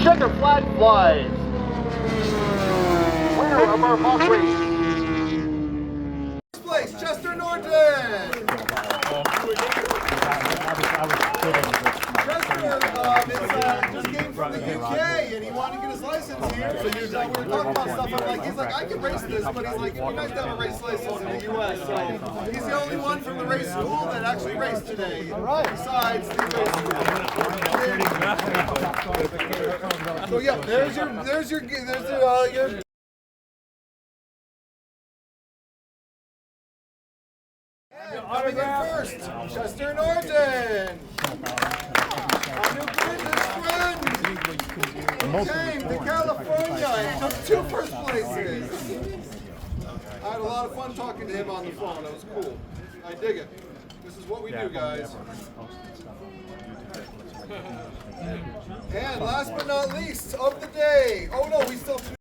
Checker flag flies. Winner of our mock race. First place, Chester Norton. Chester just came from the UK and he wanted to get his license here. So we were talking about stuff. He's like, I can race this, but he's like, it'd be nice to have a race license in the US. So he's the only one from the race school that actually raced today. Besides the race school. So yeah, there's your. Coming in first, Chester Norton. Our new business friend. Came to California and took 2 first places. I had a lot of fun talking to him on the phone. That was cool. I dig it. This is what we do, guys. And last but not least of the day. Oh no, we still have to do